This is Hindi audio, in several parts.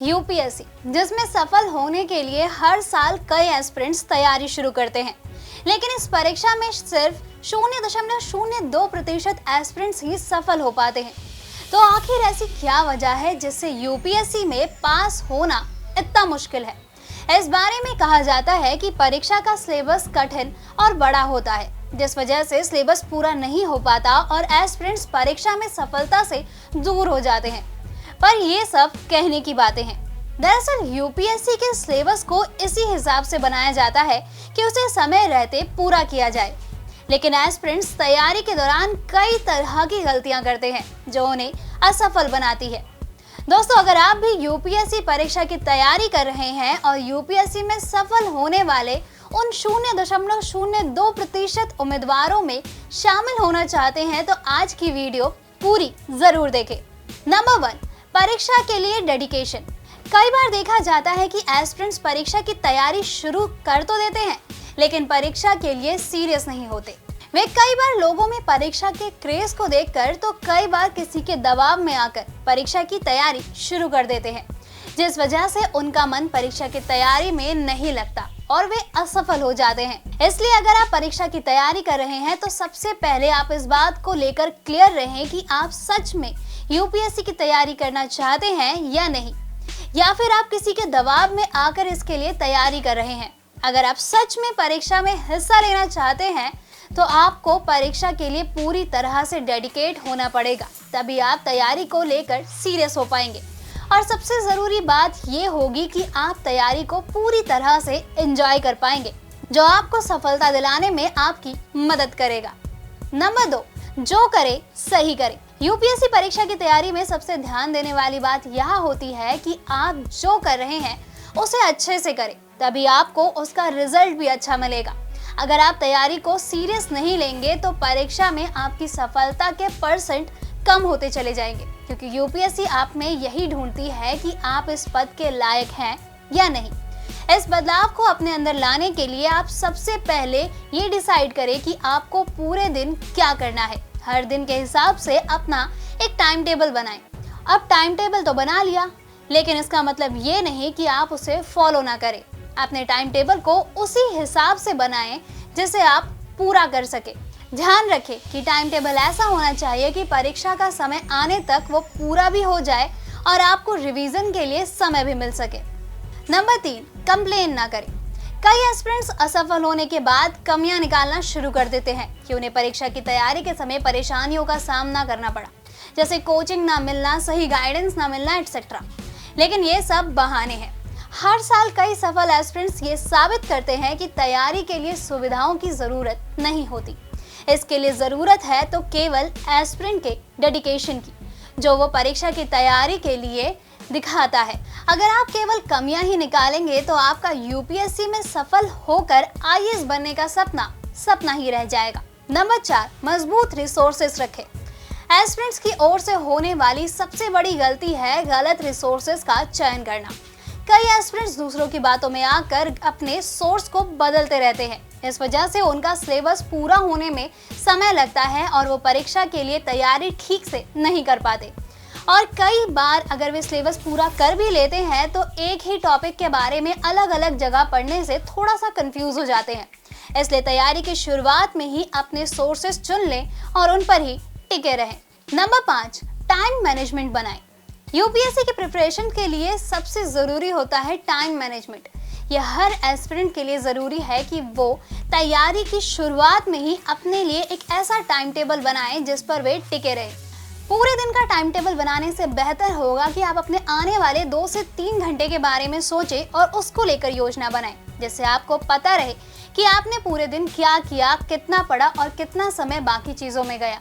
यूपीएससी, जिसमें सफल होने के लिए हर साल कई एस्पिरेंट्स तैयारी शुरू करते हैं, लेकिन इस परीक्षा में सिर्फ 0.02% एस्पिरेंट्स ही सफल हो पाते हैं। तो आखिर ऐसी क्या वजह है जिससे यूपीएससी में पास होना इतना मुश्किल है? इस बारे में कहा जाता है कि परीक्षा का सिलेबस कठिन और बड़ा होता है, जिस वजह से सिलेबस पूरा नहीं हो पाता और एस्पिरेंट्स परीक्षा में सफलता से दूर हो जाते हैं। पर ये सब कहने की बातें हैं। दरअसल यूपीएससी के सिलेबस को इसी हिसाब से बनाया जाता है कि उसे समय रहते पूरा किया जाए, लेकिन एस्पिरेंट्स तैयारी के दौरान कई तरह की गलतियां करते हैं जो उन्हें असफल बनाती है। दोस्तों, अगर आप भी यूपीएससी परीक्षा की तैयारी कर रहे हैं और यूपीएससी में सफल होने वाले उन 0.02% उम्मीदवारों में शामिल होना चाहते हैं तो आज की वीडियो पूरी जरूर देखें। नंबर 1, परीक्षा के लिए डेडिकेशन। कई बार देखा जाता है कि एस्पिरेंट्स परीक्षा की तैयारी शुरू कर तो देते हैं, लेकिन परीक्षा के लिए सीरियस नहीं होते। वे कई बार लोगों में परीक्षा के क्रेज को देखकर तो कई बार किसी के दबाव में आकर परीक्षा की तैयारी शुरू कर देते हैं, जिस वजह से उनका मन परीक्षा की तैयारी में नहीं लगता और वे असफल हो जाते हैं। इसलिए अगर आप परीक्षा की तैयारी कर रहे हैं तो सबसे पहले आप इस बात को लेकर क्लियर रहें कि आप सच में यूपीएससी की तैयारी करना चाहते हैं या नहीं, या फिर आप किसी के दबाव में आकर इसके लिए तैयारी कर रहे हैं। अगर आप सच में परीक्षा में हिस्सा लेना चाहते हैं तो आपको परीक्षा के लिए पूरी तरह से डेडिकेट होना पड़ेगा, तभी आप तैयारी को लेकर सीरियस हो पाएंगे। और सबसे जरूरी बात ये होगी कि आप तैयारी को पूरी तरह से एंजॉय कर पाएंगे, जो आपको सफलता दिलाने में आपकी मदद करेगा। नंबर 2, जो करे सही करे। यूपीएससी परीक्षा की तैयारी में सबसे ध्यान देने वाली बात यह होती है कि आप जो कर रहे हैं उसे अच्छे से करें, तभी आपको उसका रिजल्ट भी अच्छा मिलेगा। अगर आप तैयारी को सीरियस नहीं लेंगे तो परीक्षा में आपकी सफलता के परसेंट कम होते चले जाएंगे, क्योंकि यूपीएससी आप में यही ढूंढती है कि आप इस पद के लायक हैं या नहीं। इस बदलाव को अपने अंदर लाने के लिए आप सबसे पहले ये डिसाइड करें कि आपको पूरे दिन क्या करना है। हर दिन के हिसाब से अपना एक टाइम टेबल बनाएं। अब टाइम टेबल तो बना लिया, लेकिन इसका मतलब ये नहीं कि आप उसे फॉलो ना करें। अपने टाइम टेबल को उसी हिसाब से बनाएं जिसे आप पूरा कर सके। ध्यान रखें कि टाइम टेबल ऐसा होना चाहिए कि परीक्षा का समय आने तक वो पूरा भी हो जाए और आपको रिवीजन के लिए समय भी मिल सके। नंबर 3, कंप्लेन ना करें। कई एस्पिरेंट्स असफल होने के बाद कमियां निकालना शुरू कर देते हैं कि उन्हें परीक्षा की तैयारी के समय परेशानियों का सामना करना पड़ा, जैसे कोचिंग ना मिलना, सही गाइडेंस ना मिलना, एटसेट्रा। लेकिन ये सब बहाने हैं। हर साल कई सफल एस्पिरेंट्स ये साबित करते हैं कि तैयारी के लिए सुविधाओं की जरूरत नहीं होती। इसके लिए जरूरत है तो केवल एस्पिरेंट के डेडिकेशन की, जो वो परीक्षा की तैयारी के लिए दिखाता है। अगर आप केवल कमियां ही निकालेंगे तो आपका यूपीएससी में सफल होकर आईएएस बनने का सपना ही रह जाएगा। नंबर 4, मजबूत रिसोर्सेस रखें। एस्पिरेंट्स की ओर से होने वाली सबसे बड़ी गलती है गलत रिसोर्सेस का चयन करना। कई एस्पिरेंट्स दूसरों की बातों में आकर अपने सोर्स को बदलते रहते हैं। इस वजह से उनका सिलेबस पूरा होने में समय लगता है और वो परीक्षा के लिए तैयारी ठीक से नहीं कर पाते। और कई बार अगर वे सिलेबस पूरा कर भी लेते हैं तो एक ही टॉपिक के बारे में अलग अलग जगह पढ़ने से थोड़ा सा कंफ्यूज हो जाते हैं। इसलिए तैयारी की शुरुआत में ही अपने सोर्सेस चुन लें और उन पर ही टिके रहें। नंबर 5, टाइम मैनेजमेंट बनाएं। यूपीएससी की प्रिपरेशन के लिए सबसे जरूरी होता है टाइम मैनेजमेंट। यह हर एस्पिरेंट के लिए जरूरी है कि वो तैयारी की शुरुआत में ही अपने लिए एक ऐसा टाइम टेबल बनाएं जिस पर वे टिके रहें। पूरे दिन का टाइम टेबल बनाने से बेहतर होगा कि आप अपने आने वाले 2 से 3 घंटे के बारे में सोचें और उसको लेकर योजना बनाएं, जिससे आपको पता रहे कि आपने पूरे दिन क्या किया, कितना पढ़ा और कितना समय बाकी चीजों में गया।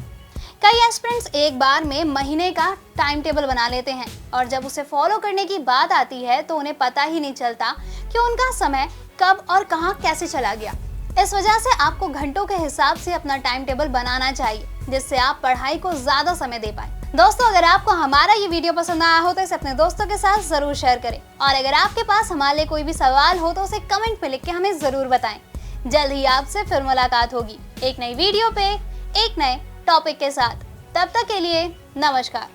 कई एस्पिरेंट्स एक बार में महीने का टाइम टेबल बना लेते हैं और जब उसे फॉलो करने की बात आती है तो उन्हें पता ही नहीं चलता कि उनका समय कब और कहां कैसे चला गया। इस वजह से आपको घंटों के हिसाब से अपना टाइम टेबल बनाना चाहिए, जिससे आप पढ़ाई को ज्यादा समय दे पाए। दोस्तों, अगर आपको हमारा ये वीडियो पसंद आया हो तो इसे अपने दोस्तों के साथ जरूर शेयर करें, और अगर आपके पास हमारे लिए कोई भी सवाल हो तो उसे कमेंट पे लिख के हमें जरूर बताएं। जल्द ही आपसे फिर मुलाकात होगी एक नई वीडियो पे एक नए टॉपिक के साथ। तब तक के लिए नमस्कार।